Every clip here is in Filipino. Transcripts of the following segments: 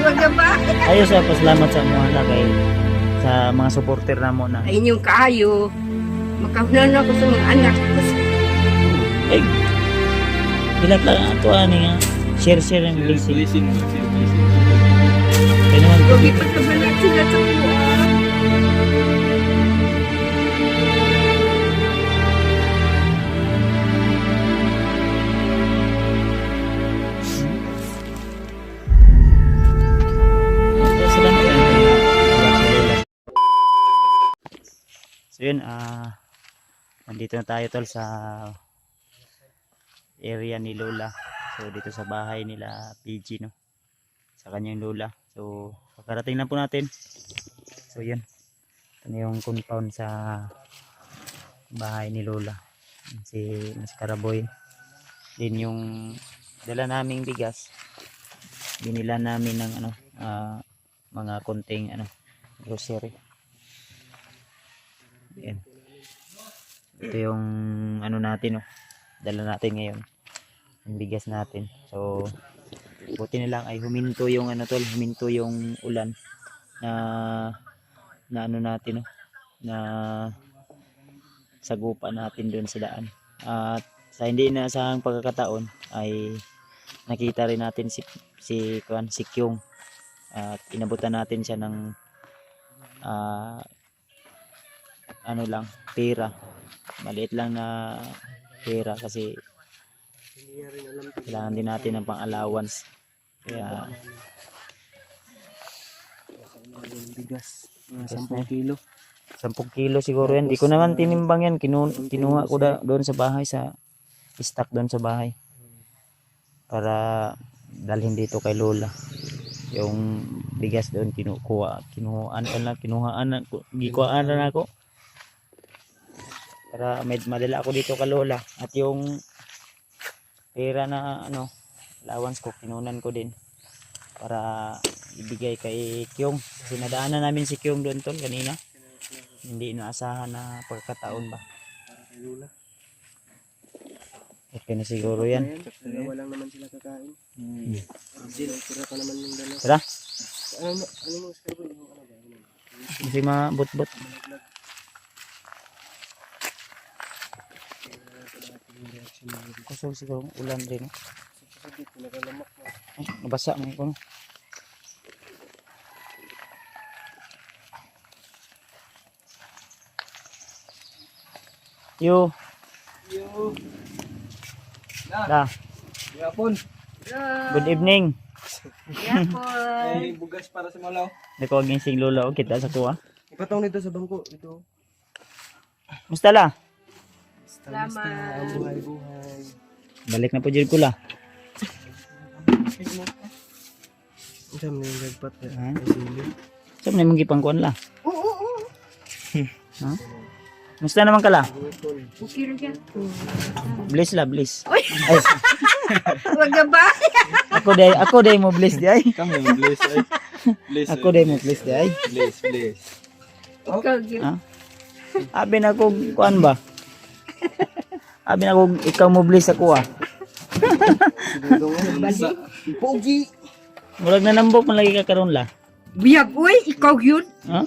Wag ka ba? Ayos sa pasalamat sa mga na kay sa mga supporter na mo na. Ay inyong kaayo. Makahunan ako sa mga anak ko. Eh, pila ka ato ani nga share ang blessing. Blessing. Kaya naman Huwag ipagkabalat sila sa buwan. So yun, nandito na tayo tol sa area ni Lola. So dito sa bahay nila PG, no, sa kanyang Lola. So kakarating na po natin. So yun, ito na yung compound sa bahay ni Lola, si Mas Karaboy. Din yung dala naming bigas, binila namin ng ano, mga konting ano, grocery. Yan. Ito yung ano natin, no, dala natin ngayon, yung bigas natin. So buti na lang ay huminto yung ano tol, huminto yung ulan na ano natin, no, na sagupa natin doon sa daan. At sa hindi inaasahang pagkakataon ay nakita rin natin si Kyung, at inabutan natin siya ng ano lang, pera, maliit lang na pera kasi kailangan din natin ng pang-allowance. Kaya Bigas. Bigas 10 kilo. 10 kilo siguro yan. Di ko naman tinimbang yan. Kinuha ko doon sa bahay, sa stock doon sa bahay, para dalhin dito kay Lola. Yung bigas doon kinuhaan na ako para madala ako dito kay Lola. At yung pera na ano, allowance ko, kinunan ko din para ibigay kay Kyung, kasi nadaanan namin si Kyung doon tol kanina. Hindi inaasahan na pagkataon ba. Okay na siguro yan. Walang naman sila kakain. Tira pa naman yung dala. Tara, Ano mo sa karbon? Yung ano ba? kasi mabot-bot. Kusog siguro ulan rin. Ay, nabasa mo ko. Yo. Da. Yapon. Good evening. Yapon. May bugas para sa malaw. Nako ginsing Lola o kita sa kuha. Ipatong nito sa bangko. Ito. Musta la? Salamat. Buhay. Balik na po jud ko la. Ang saan na yung gagpat na? Ha? Sili. Saan na mong gipangkuan la? Oo. Ha? Musta naman ka la? Okay rin yan. Bless la, bless. Uy! Ay, Wag ka ba? ako day mo bless di ay. Kami, bless ay. Bless Ako day mo bless di ay. Bless. Ikaw yun. Ha? Abi na ko kuan ba? Abi na ko ikaw mo bless ako ah. Balik. Pogi. Murag na nambok man lagi ka karon la. Biyag, uy, ikaw yun. Ha?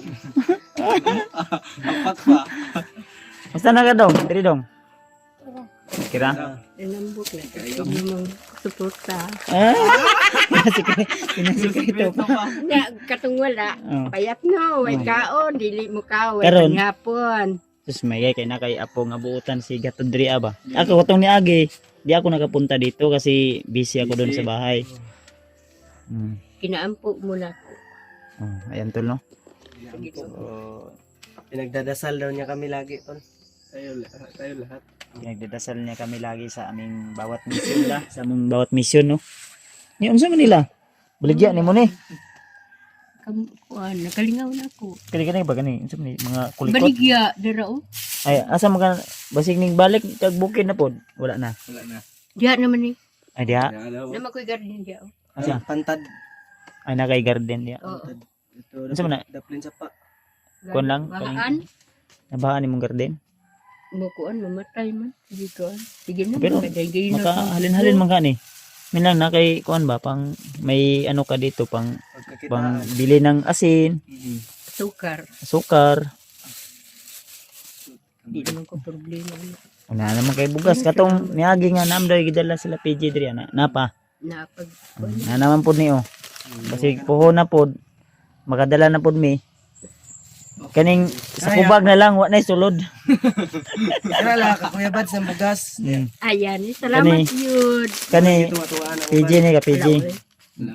Apat pa. Musta na ka dong? Diri dong. Kira? Nalambok na. Ikaw namang suporta. Ah? Pinasika ito pa. Ya, katong wala. Oh. Payat no, way kaon, dili mo kaon. Karon? Hapon. Sus may kay na kay apo nga buutan si Gatod diri ba. Ako katong ni Agi, di ako nakapunta dito kasi busy ako doon sa bahay. Kinaampo mo na. Ayan tol no. So, pinagdadasal daw niya kami lagi, tol. Tayo lahat. Nagdadasal niya kami lagi sa aming bawat mission la, sa among bawat mission no. Ni unsa man nila? Baligya ni mo ni. Kuan, nakalingaw na ako. Kani ba kani? Unsa man ni mga kulikot? Baligya, dara o. Ay asa man ka basig ning balik kag bukid na pod. Wala na. Wala na. Diya naman ni. Ay diha. Naman ko'y garden diya o. Asa? Pantad. Ay na kay garden diha. Oo. Ito, Unsa man na? daplin sa pa. Kuan lang, Mahaan. Nabahan ni mong garden. Mo kuan, mamatay man. Dito. Sige na, Pero, magagay na. Maka halin-halin man ka ni. Min lang na kay kuan ba pang may ano ka dito pang Pagkakitaan. bili ng asin, Sukar. sukar. Di naman ko problema. Una naman kay bugas katong niagi nga namdoy gidala sila PG diri na napa. Napag. Na naman pud ni oh. Kasi puho na pud makadala na pud mi. Kaning sa kubag na lang wa nay sulod. Kala ka Kuya Bad sa bugas. Ayan, salamat yun. Kani Tuwa-tuwa na. PG ni ka PG.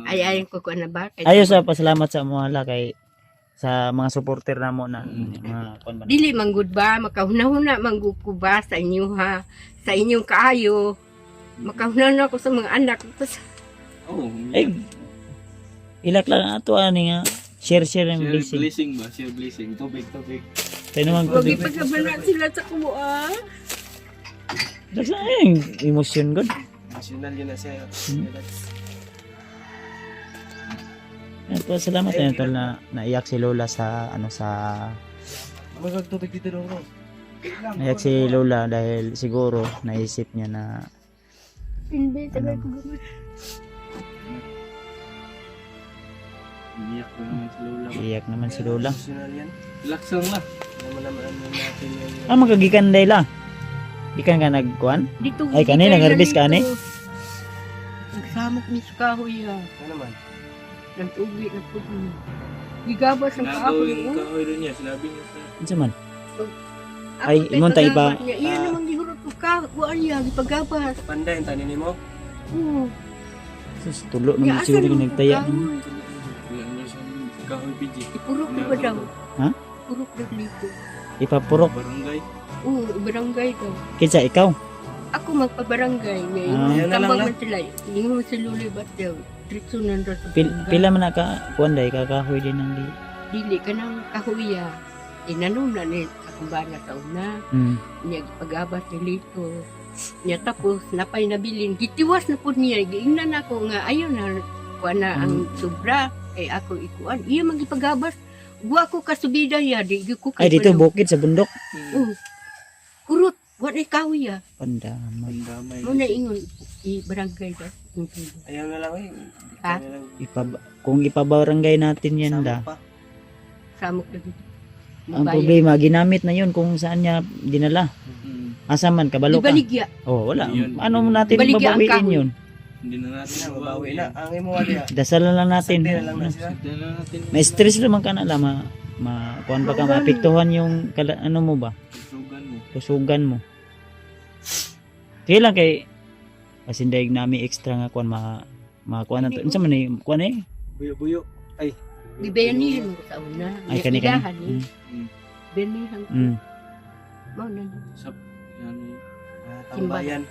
Ay, ko na ba? Ayo sa pasalamat sa mo hala kay sa mga supporter namo na mga kuan ba. Dili manggod ba? Makahuna-huna manggod ko ba sa inyo ha? Sa inyong kaayo. Makahuna ako sa mga anak. Tapos, Ay, ilak lang ato ani nga share ng Share blessing. blessing ba? Share blessing. Tubig. Tayo naman ko huwag dito. ipagkabalat sila sa kumuha. Daksa ay emosyon gud. National yun na siya. Salamat na tol na naiyak si Lola sa ano sa Magagtubig dito daw. naiyak si Lola dahil siguro naisip niya na Hindi, Ano? sabi ko gano'n. Iyak na naman si Lola. iyak naman si Lola. National yan. Relax lang lah. Naman natin yung... Ah, magagikan day lang. Gikan ka nagkuan? Dito, Ay, kani, hindi nag-harvest ka, kailan ni? ito. Nagsamok ni sa kahoy ha. Ano naman? Nag-uwi na po. Gigabas ang kahoy. Nagawin oh. kahoy rin niya. Sinabi niya sa... Unsa man? Ako, Ay, tay, imong tay pagabas ba? niya. Iyan namang gihurot ko kahoy niya. Gipagabas. Panday ang tanin mo. Oo. Sus, tulo Ya, naman asa siguro naman nagtaya. ko kahoy? Kaya niya sa kahoy PG. Ipurok ko ba daw? Ha? Purok na dito. Ipapurok. Barangay. Oo, barangay daw. Kinsa ikaw? Ako magpabarangay. Ngayon, Ayun na lang tambang na. man sila. Hindi mo si Luli ba't daw? Tritso nandun sa barangay. Pila man naka kuan day kakahoy din ang di. Dili ka ng kahuya. Inanom na ni sa kumbana sa una. Niya pag-abas ni Lito. Niya tapos napay nabilin. Gitiwas na po niya. Giingnan ako nga ayun na kuha na ang sobra. Kay ako ikuan. Iya magipag-abas. Buwa ko kasubida ya. Di ko Ay dito bukid sa bundok. Kurot. Wala kahuya. Pandaman. Damay. Muna ingon. I-barangay ba? Ayaw na lang eh. Ha? Kung ipabarangay natin yan Sama da. pa. Samok na dito. Ang problema ginamit na yun kung saan niya dinala. Asa man kabalo ka. Ibaligya. Oh, wala. Yun. Ano natin Baligya ang babawiin kahoy. yun? Hindi na natin Sina, mabawi. mabawi na. Ang imo wali ah. Dasalan lang natin. Sandi na lang na sila. Hindi na natin. May stress naman ka na lang. Kuan ba ka, maapektuhan yung ano mo ba? Sugan mo. Kusugan mo. Kaya lang kay kasindaig nami extra nga kuan kuan na to. Unsa man ni kuan eh? Buyo-buyo. Ay. Bibenihan mo sa una. Ay kani Ilahan kani. eh. Benihan ko. Mm. Mao na. Sa... Yan. Tambayan.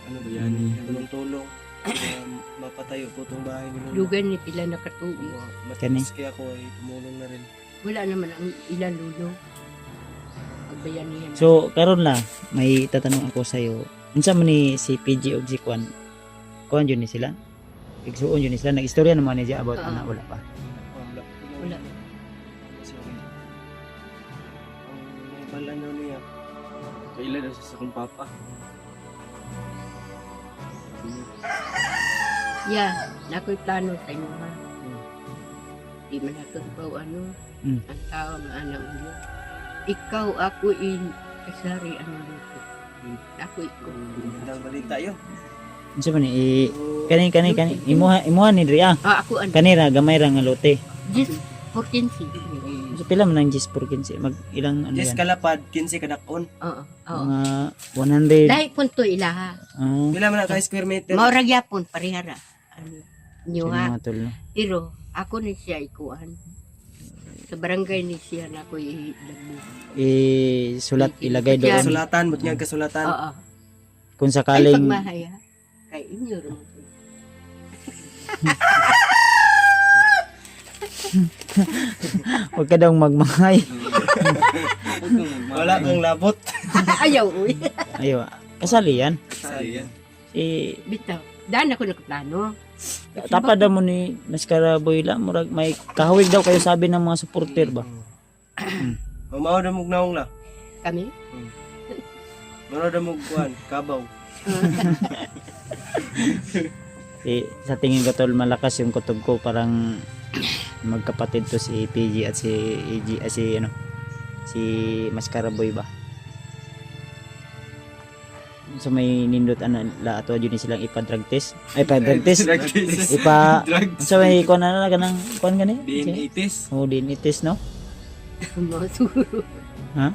Ano ba yan? Mm. Tulong-tulong. Mapatayo po itong bahay ni Lola. Dugan ni pila na katuig. Matinis kaya ako ay tumulong na rin. Wala naman ang ilan lulo. Pagbayanihan. So karon la may tatanong ako sa iyo. Unsa man ni si PG og si Kuan? Kuan yun ni sila? Igsuon yun ni sila. Nag-istorya naman ni about Oo. ana wala pa. Wala. Wala. Sorry. Ang bala na niya. Kailan na sa kong papa. Yeah, nako'y plano sa inyo ha. Di man ako ikaw ano. Mm. Ang tao na anak mo. Ikaw ako kasari ano dito. Ako ikaw. Ang balita yun. Unsa man ni kani imuha ni diri ah. Ako ano. Kanira gamay ra nga lote. Just 14 So pila man ang 10 por 15 mag ilang ano Yes, yan? kalapad, 15 kadakon. Oo. Oo. Mga 100. Dahil punto ilaha. Pila man ka square meter? Maurag yapon parihara. Ano. Nyo ha. Mga tol no. Pero ako ni siya ikuan. Sa barangay ni siya na ako ilagbo. Sulat ilagay doon Kasulatan, buti nga kasulatan. Oo. kung Ay sakaling pagmahay ha. Kay inyo rin. wag ka daw magmahay. Wala kang labot. Ayaw uy. Ayo, kasali yan. Sayang. Bitaw. Daan ako nagplano. Tapad daw mo ni Mascara Boy la murag may kahawig daw kayo sabi ng mga supporter ba. Mamaw na mong naong la. Kami. Mamaw na mong kuhan, kabaw. Sa tingin ko tol, malakas yung kutob ko, parang magkapatid to si PG at si AG, si Mascaraboy ba. So may nindot la ato jud ni silang ipa-drug test. Ay pa-drug test. Drug test. Drugs. So may kuan na kanang kuan gani? DNA test. Oh, DNA test no. Mga siguro. Ha?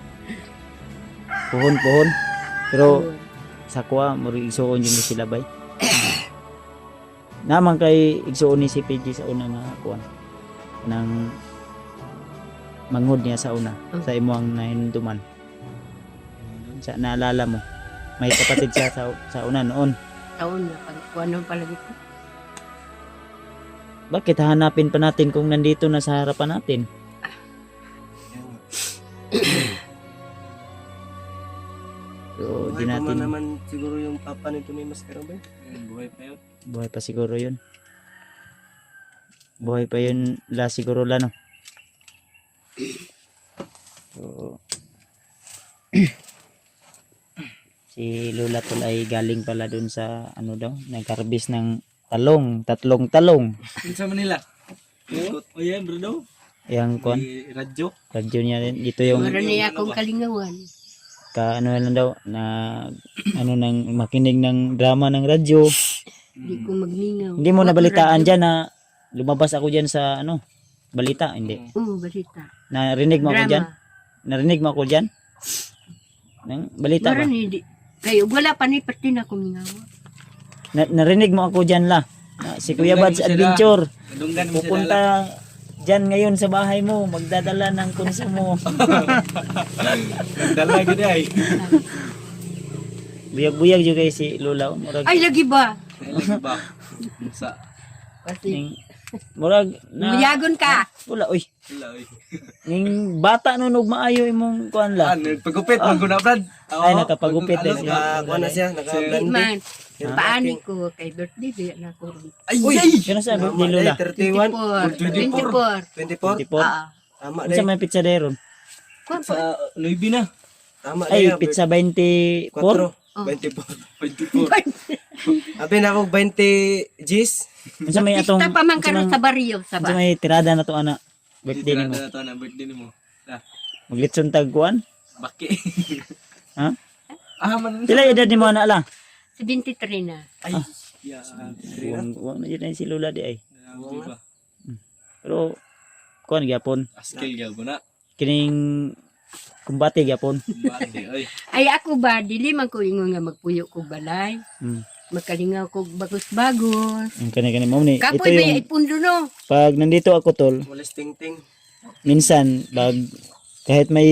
Puhon. Pero sa kuha mo rin igsuon yun ni sila bay. Naman kay igsuon ni si PG sa una nga kuan. Nang manghod niya sa una sa imuang nahinduman. Sa naalala mo, may kapatid siya sa una noon. Taon na pagkuhanon palagi ko. Bakit hanapin pa natin kung nandito na sa harapan natin? So, di Buhay pa man natin naman siguro yung papa nito ni Mascaraboy. Buhay pa yun. buhay pa siguro yun. Buhay pa yun la siguro la no. So, si Lola Tol ay galing pala dun sa ano daw, nagkarbis ng tatlong talong. Sa Manila. O yan, bro daw. Yang kon, May radyo. radyo niya rin. Dito yung Meron niya akong kalingawan. ano lang daw na ano nang makinig ng drama ng radyo. Hindi ko magningaw. Hindi mo nabalitaan diyan na lumabas ako diyan sa ano, balita, hindi. Oo, balita. Narinig mo ako diyan? Drama. Narinig mo ako diyan? Nang balita ba? Maran hindi. Kayo, wala pa ni pati na akong ningawa. Narinig mo ako diyan la. Si Kuya Dunggan Bads mo sila. Adventure. Dunggan mo sila. Pupunta diyan ngayon sa bahay mo, magdadala ng konsumo. Dala gud ay. Buyag-buyag juga si Lola. Murag Ay, lagi ba? Ay, lagi ba? Sa Kasi, ning murag na mayagon ka. wala oy. wala oy. Ning bata nun ug maayo imong kuan la. Nagpagupit man ko na brad. Ay, nakapagupit din siya. Nakakuha na siya, Di naka-blandi. man. Paani ko kay birthday di na ko ron. Ay, Uy! ay! Kano sa ni Lola? 31, 24. 24. 24. Ah, Tama Unsa na may pizza deron? Sa Louis V na. Tama Ay, na pizza 24. 24. 24. Abi na akong 20 G's. Unsa may atong Pista pa man karon sa baryo sa unsa ba. may tirada na to ana? Birthday Birthday nimo. na to na birthday nimo. La, Maglitson tag kuan? baki. Ha? Man. Pila edad nimo ana la? 73 na. Ay. Ya. Wang na jud si Lola di ay. Di ba? Pero kuan gyapon. Askil gyud na. Kining kumbate gyapon. Bandi ay. Ay ako ba dili man ko ingon nga magpuyo ko balay. Hmm. Magkalingaw ko bagos-bagos. Ang kani mo ni. Ito Kapoy ba yung ipundo no? pag nandito ako tol, Walis ting-ting. minsan pag kahit may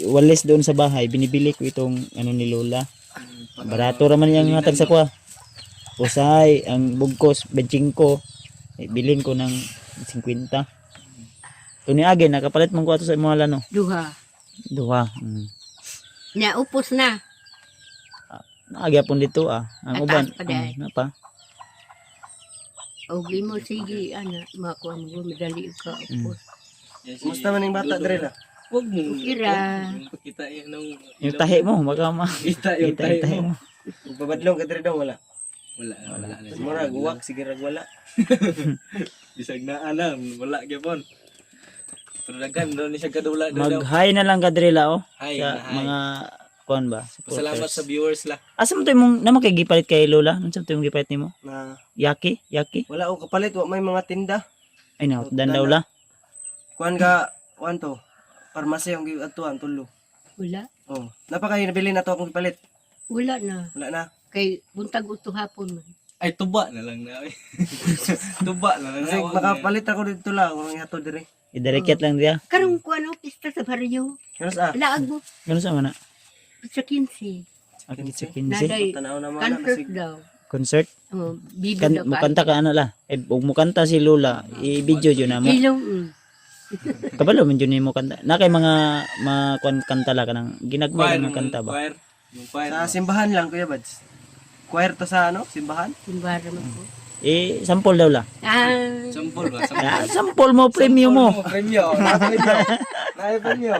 walis doon sa bahay, binibili ko itong ano ni Lola. Barato raman yang hatag sa kuha. Usay, ang bugkos, 25. Bilin ko ng 50. Tuni agi, nakapalit mong kuha to sa mga lano. Duha. Duha. Nya upos na. Nagyapon dito ah. Ang uban. Ataas pa dahil. Napa? O mo sige ana makuha mo medali ka upos. Kumusta man yung bata dire la? Wag mo. Kira. Kita yung Yung tahi mo, baka Kita yung kita yung tahi tayo mo. mo. Pabadlong ka dire daw wala. Wala na. Mura guwak sige rag wala. Bisag na alam, wala gyapon. Pero daghan daw ni siya kadula daw. Mag-hi na lang kadrila oh. Hi, Sa hi. mga kuan ba? Pasalamat sa viewers la. Asa mo to imong naman kay gipalit kay Lola? Unsa to imong gipalit nimo? Na Yaki? wala og kapalit wa may mga tinda. Ay na, dan daw la. Kuan to. Parmasya yung giatuan tulo. Wala. Oh, napakay nabili na to akong gipalit. Wala na. Wala na. Kay buntag uto hapon man. Ay tuba na lang na. Tuba na lang. Kasi makapalit ako dito la kung ato dire. Idirekit lang dia. Karong kuan pista sa baryo. Ano sa? Laag mo Ganun sa mana? sa 15. Akin sa 15. Naday Tanaw na mga concert kasi daw. Concert? Oh, bibo Kan daw pa. mukanta ka ana la. Eh ug mukanta si Lola, i-video jud na mo. Ilong. Kabalo man jud nimo kanta. Na kay mga kuan kanta la kanang ginagmay mga kanta ba. Choir. Yung choir. sa simbahan lang kuya Bads. Choir to sa ano? Simbahan? Simbara mo ko. Sample daw la. Sampol ba? Sampol. Sample mo premium mo. Premyo. Naay premyo.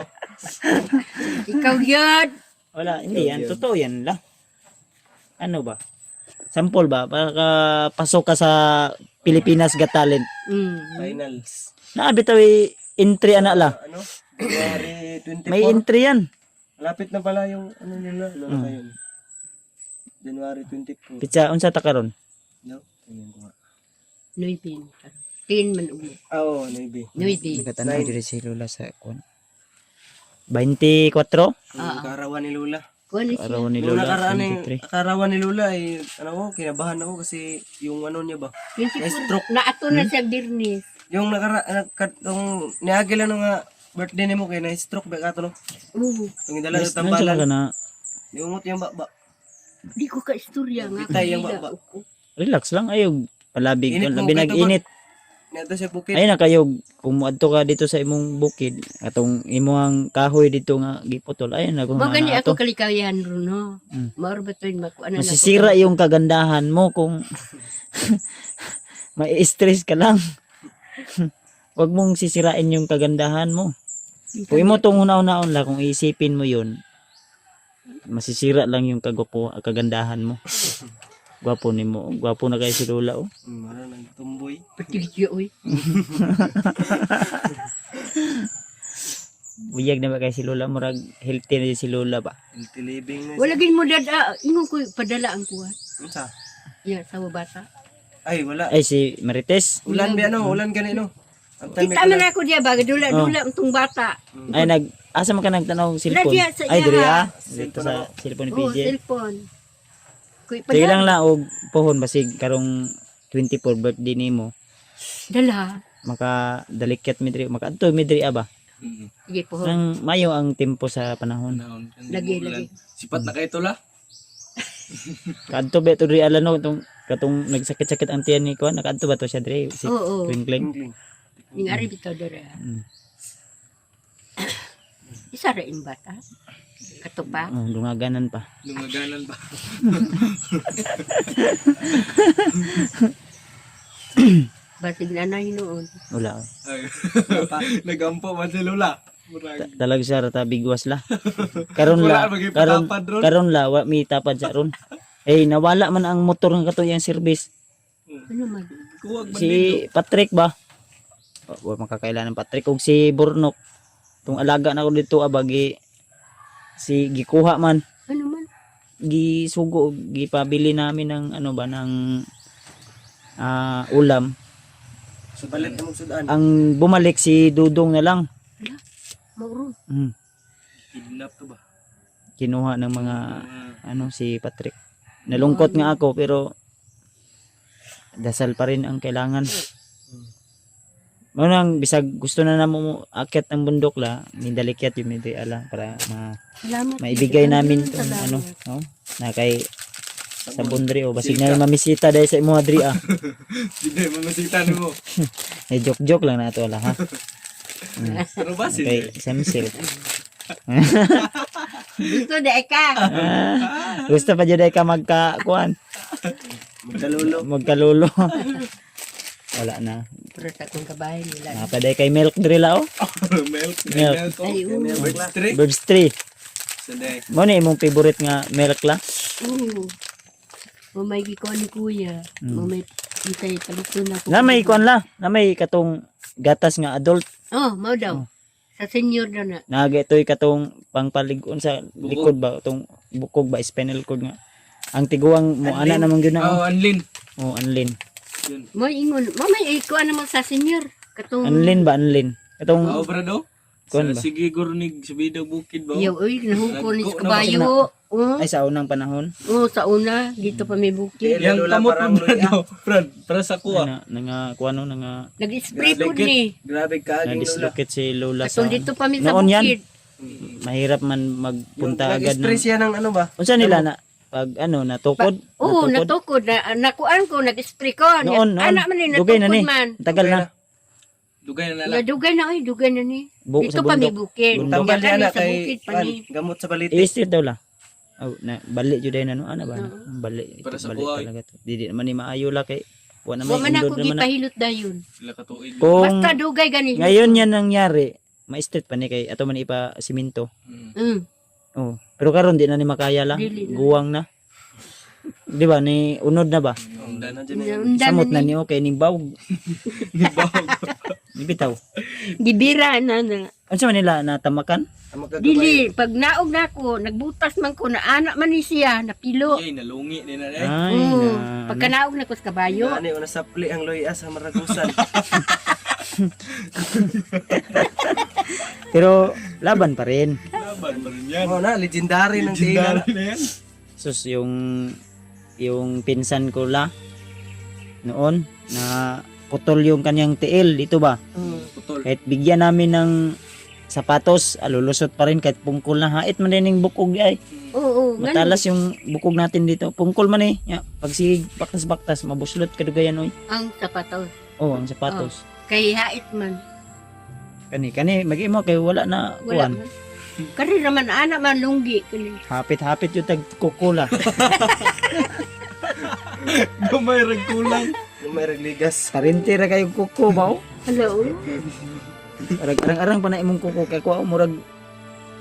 Ikaw yun. Wala, hindi yan. Totoo yan la. Ano ba? Sample ba? Para ka pasok ka sa Pilipinas Got Talent. Finals. Naabitaw entry ana la. Ano? January 24. May entry yan. Malapit na pala yung ano nila. Ano na yun? January 24. Pitsa unsa ta karon? No? Tingnan ko nga. Nuibin. 10 man ulo. Oo, maybe. Nuibin. Nakatanaw diri si Lola sa kuan. 24 Yung karawan ni Lola. Kuan siya. araw ni Nung Lola nakaraan yung 23. karawan ni Lola ay ano ko, kinabahan ako kasi yung ano niya ba? Na-stroke. Na ato na siya dirnis. Yung yung niagila no nga birthday nimo kay na-stroke ba kato no? Oo. Yung dala Nice, sa tambalan. ka na. Yung umot yung ba. Di ko ka istorya nga. Bitay yung kanila baba. ako. Relax lang ayog. Palabig Init ko mo, labi kahit nag-init. Nito sa bukid. Ay na kayo kung muadto ka dito sa imong bukid atong imong kahoy dito nga giputol ay na kung Mga ni na ako ato. kalikayan ron no. Mm. Mauro ba to makuha na Masisira yung kagandahan mo kung may stress ka lang. Huwag mong sisirain yung kagandahan mo. Kung imo tong una-unaon lang kung iisipin mo yun, masisira lang yung kagandahan mo. Gwapo nimo, gwapo na kay si Lola oh. Mara nang tumboy. Patigyo oy. Buyag na ba kay si Lola, murag healthy na si Lola ba? Healthy living na. Wala gin mo dada. Ingon ko padala ang kuha. Unsa? Ya sa bata. Ay wala. Ay si Marites, Ulan ba ano? Ulan gani no? Ang time Kita man ako diya baga dula tong bata. ay asa man ka nagtanaw cellphone? Radya sa Ay diri iya. dito sa cellphone ni Oh, PJ. cellphone. Kuy Sige lang padala. la og pohon basig karong 24 birthday nimo. Dala. Maka dalikat mi diri, maka adto mi diri ba? Sige po. Nang mayo ang tempo sa panahon. Lagi. Sipat na kayo tula. Kadto ba to diri alano katong nagsakit-sakit ang tiyan ni ko, nakadto ba to siya diri si Oo. Twinkling? Tingling. Ning ari bitaw dara. Mm. Isa ra ing bata. Katupa. Oh, dungaganan pa. Lumaganan pa. Basig na na hinuon. Wala. Ay. Nagampo man si Lola. Murag. Talag siya rata bigwas la. Karon Wala la, maging karon patapad ron. karon la wa mi tapad sa ron. Eh nawala man ang motor ng katuyang service. Ano man? Kuwag man dito. Si Patrick ba? Wa makakailan ng Patrick ug si Burnok. Tung alaga na ko dito abagi si gikuha man. Ano man? Gisugo gipabili namin ng ano ba ng ulam. Sa balit na magsudan. Ang bumalik si Dudong na lang. Mauro. Kidnap to ba? Kinuha ng mga ano si Patrick. Nalungkot nga ako pero dasal pa rin ang kailangan. Manang bisag gusto na namo mo akyat ng bundok la, nindalikyat yung medyo ala para Salamat. maibigay namin tong Salamat. ano, no? Na kay sa bundri o basig na mamisita dahil sa imo adri ah. Hindi, mamasita mo. Eh joke lang na to ala ha. Pero ba Okay, samsil. Gusto de ka. Gusto pa jud ka magkakuan, Magkalulo. magkalulo. Wala na. Pero sa kong kabahay nila. Napaday kay milk drila oh. Milk. Milk. Milk. Ay, oo. Birds tree. Birds tree. Sanday. Mo ni imong favorite nga milk la? Oo. Mamay giko ni kuya. Mamay itay paluto na ko. Na may kuan la, na may katong gatas nga adult. Oh, mau daw. Sa senior daw na. Nagatoy katong pangpaligon sa likod ba tong bukog ba spinal cord nga. Ang tiguang mo ana namang gyud na. Oh, Anlin. Oh, anlin. Yun. Mo ingon, mamay iko naman sa senior. Katong Anlin ba anlin? Katong Obra do? Kuan ba? Sige gurnig sa bidang bukid ba? Yaw, uy, nahukon ni Nagko- kabayo. Oh, ay sa unang panahon. sa una, dito pa may bukid. Yang Lola, kamot parang mo luya. do. Brad, para sa kuha. Nga kuano nga Nag-spray po ni. Grabe ka na aging Lola. dislocate si Lola sa Katong dito pa mi sa Noon yan. bukid. mahirap man magpunta agad Nag-spray ng siya ng ano ba? unsa nila na pag ano natukod. Oo, Natukod? natukod. Nakuan ko, nag-spray ko. Noon, Anak man ni, dugay na natukod ni. man. Tagal na. Dugay na nala. Dugay na, ay, dugay na ni. Sa Dito pa may bundok. bukid. Bundok. Tanggal Dugay niya na sa kay bukid pa ni. gamot sa baliti. I-steer daw la. Oh, na bali jud na no ana ba? Bali. Para sa bali buhay. talaga to. Dili naman ni maayo la kay wa na Wa man may ako undod naman. gipahilot dayon. Sila katuig. Kung Basta dugay gani. ngayon yan nangyari, ma-street pa ni kay ato man ipa simento. Mm. Oh, pero karon di na ni makaya lang. Dili na. Guwang na. Di ba ni unod na ba? Unda na dyan eh. Undan Samot na ni. ni okay ni bawg. Di bitaw. Gibira na na. Ano sa manila natamakan? Ang magkagabay. Dili, pag naog na ako, nagbutas man ko na anak man ni siya, napilo. Yay, nalungi din na Ay, Oo. na, Pagka naog na ko sa kabayo. Ani, una sapli ang loyas sa Maragusan. pero laban pa rin. Laban pa rin yan. Oo na, legendary ng tingnan. Legendary na yan. Sus yung pinsan ko la noon na putol yung kanyang tiil dito ba? Putol. Kahit bigyan namin ng sapatos, lulusot pa rin kahit pungkol na hait man din yung bukog ay. Oo, Matalas yung bukog natin dito. Pungkol man eh. Ya, pag si baktas-baktas mabuslot kadugayan oy. ang sapatos. Oh, ang sapatos. Kay hait man. Kani mag-imo kay wala na Wala kuan. man. Kari naman anak man lunggi. Kani. Hapit-hapit yung tagkukula. Gamay rin kulang. Yung may regligas. Karintira kayo kuko ba? Oh? Hello. Arang-arang pa na imong kuko kay kuha murag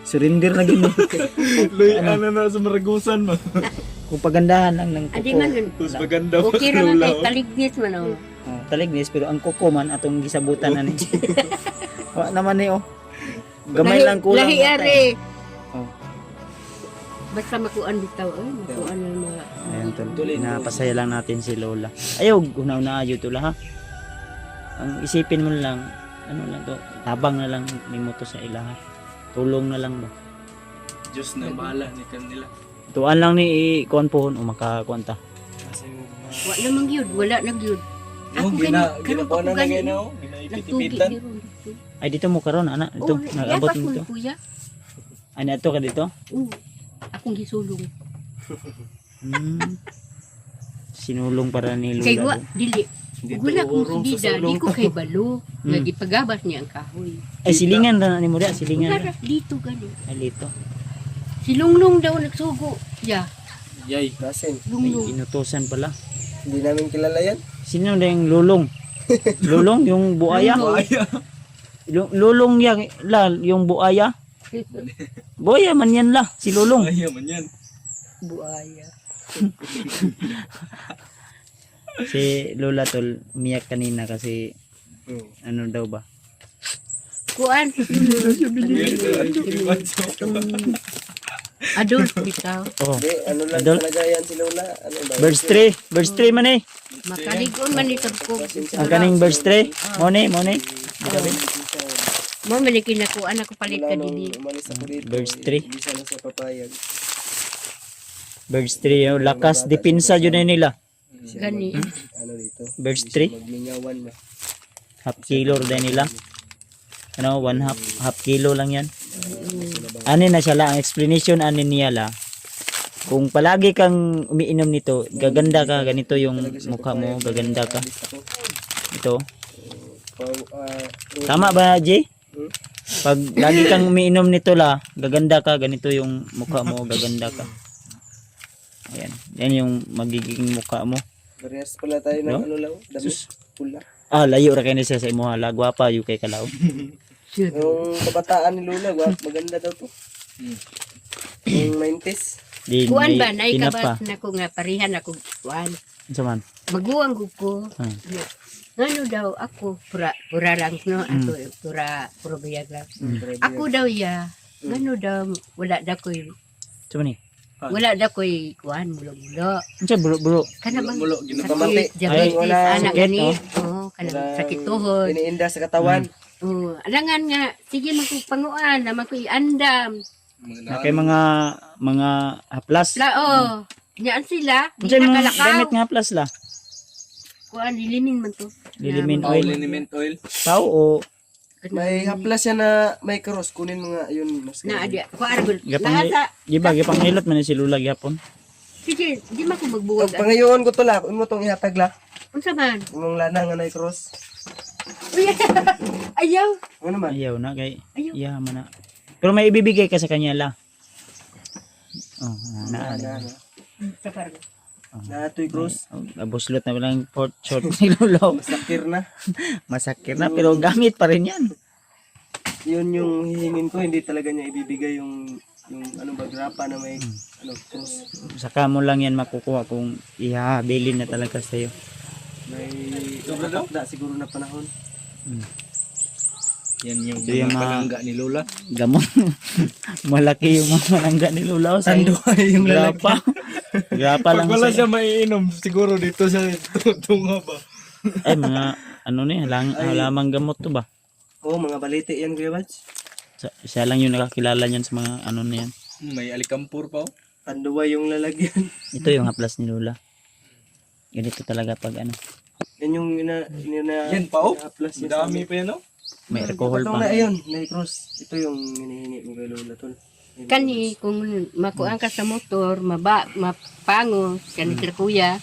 surrender na gini. Luy, ano na sa Maragusan mo. Kung pagandahan lang ng Adi kuko. man. Tapos maganda pa. Okay ra man Lula, kay oh. talignis man oh. Oh, talignis pero ang kuko man atong gisabutan na ni. Wa naman ni oh. Gamay lang kulang. Lahi are. Oh. Basta makuan bitaw ay makuan na mga. Ayan, tuloy. Napasaya lang natin si Lola. Ayaw, una-una ayaw to ha. Ang isipin mo lang, ano lang to, tabang na lang ni mo to sa ilaha. Tulong na lang ba. Diyos na bahala ni kanila. Tuan lang ni kuan pohon o makakuanta. Wa namang gyud, wala na gyud. Oh, karon ginakuha na gani, ngayon oh. nagtugi Ginaipit-ipitan. ni ron dito. Ay dito mo karon ana, dito Oh, nagabot yapas mo mo dito. kuya. Ano ato ka dito? Akong gisulong. Hmm. Sinulong para ni Kay wa Lola. dili. Dito Wala kong urong sa sudida, sulong. di ko kay balo. Hmm. Nga gipagabas niya ang kahoy. Ay silingan na ni mo da, silingan. Wala dito gani. Ay dito. Si Lunglong daw nagsugo. Ya, Yay. Nasin, Ay Lunglong. inutusan pala. hindi namin kilala yan. Sino na yung lulong? Lulong yung buaya? Lulong. Kaya. Lulong yang la yung buaya. Buaya man yan la, si Lulong. Kaya man yan. Buaya. Si Lola tol umiyak kanina kasi ano daw ba? Kuan. Adult bitaw. Oh, Hindi, ano lang Adult? talaga yan si Lola. Ano ba? birds 3 man eh. Makaligon man ito ko. Ang kaning birds 3. Mo ni. Mo man kinakuan ako palit Wala ka nung dili. umalis ako dito. Birds eh, tree. Hindi sana sa papayag. Birds 3 yung lakas depensa jud na nila. Gani. Ano dito? Birds Hindi siya 3, maglingawan ba? half kilo din nila. Ano, half kilo lang yan. Ano na siya la, ang explanation ano niya la. Kung palagi kang umiinom nito, gaganda ka, ganito yung mukha mo, gaganda ka. Alis ako. Ito. Pau- Tama ba, Jay? Hmm? Pag lagi kang umiinom nito la, gaganda ka, ganito yung mukha mo, gaganda ka. Ayan. Yan yung magiging mukha mo. Parehas pala tayo ng No? ano lang, damit, Sus. pula. Ah, layo ra kayo siya sa imo hala. Gwapa yung kay Kalaw. Yung kabataan ni Lola, maganda daw to. Yung 90s. Di, Kuan may ba nay tinapa. kabas na ko nga parihan ako kuan. Ano man? Maguwang ko. Ah. Ngano daw ako pura lang no ato pura biyaga. Ako daw ya. Ngano daw wala da koy Ano man ni? wala da koy kuan mulo-mulo. Ano siya, bro? Kana bang Mulo, Kamati. sakit diabetes Wala, anak sakit, gani. oh. Oo, kana sakit tuhod. Iniinda sa katawan. Oo, alangan nga sige man ko panguan naman ko iandam. Na kay mga haplas. La oh. Nyaan sila, Ano di siya mga nakalakaw. gamit nga haplas la? Kuan lilimin man to. Lilimin Na- oil. liniment oil. Pau o May haplas yan na may cross. Kunin mo nga yun. Mas Na adi ko arbol. gapang Laasa. di ba gapang hilot man ni si Lula gyapon. Sige, di man ko Pag magbuwag. pangayoon ko to la, kung mo tong ihatag la. Unsa man? Kung lana nga na cross. Uy, ayaw. Ano naman? Ayaw na kay Ayaw. iya man na. Pero may ibibigay ka sa kanya la. Oh, na. Sa parang. Na ito'y cross. Abuslot na lang port short ni Lula. Masakir na. Masakit na pero gamit pa rin yan. Yun yung hihingin ko. Hindi talaga niya ibibigay yung Yung ano ba, grapa na may ano, cross. Saka mo lang yan makukuha kung ihahabilin na talaga sa'yo. May Sobra daw? nakakda siguro na panahon. Yan yung Ito yung mga mga- panangga ni Lola. Gamon. Malaki yung mga malangga ni Lola. Oh, sa'yo. Tanduay yung Grapa. Grapa lang Pag wala sa'yo. siya maiinom, siguro dito sa tunga ba? Ay, mga ano ni, halamang gamot to ba? Oo, mga balite yan, Kuya Bads. Siya lang yung nakakilala niyan sa mga ano na yan. May alikampur pa oh. Tanduay yung lalagyan. Ito yung haplas ni Lola. Ganito talaga pag ano. Yan yung Yan pa oh. plus yan. Dami pa yan oh. May alcohol Itong pa. na ayun, may cross. Ito yung hinihingi mo kay Lola tol. Kani, kung makuang ka sa motor, mapango, kani sir kuya,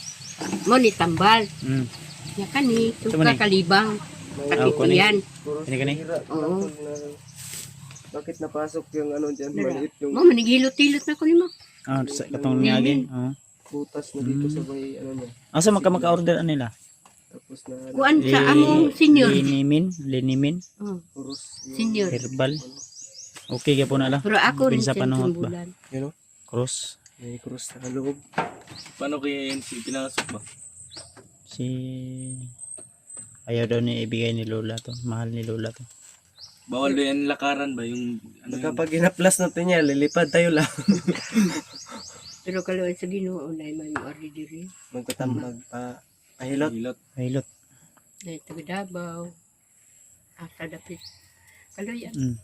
mo ni tambal. Mm. Ya kani, Ito mo ni. suka kalibang. Ah, kunin. Katiyan. Kani, kani? Oo. Bakit napasok yung ano dyan? Dala. Maliit yung Mo manigilot-tilot na ko nimo. Ah, sa katong niagi. Oh. butas na dito sa may ano niya. Asa maka-order nila? Tapos na Kuan sa among senior. Linimin, Oh, puros yung senior. herbal. Okay ka po na lang. Pero ako rin Pinsa sa panahon ba? bulan. you know, Cross. may cross na loob. Paano kaya yan si pinasok ba? Si ayaw daw ni ibigay ni Lola to. Mahal ni Lola to. Bawal ba yan lakaran ba? Yung ano yung Kapag inaplas natin niya, lilipad tayo lang. Pero kalawan sa Ginoo na may moari diri. Magpahilot. hilot. Hilot. Dahil taga Davao. Asa dapit. Kaloyan. Mm.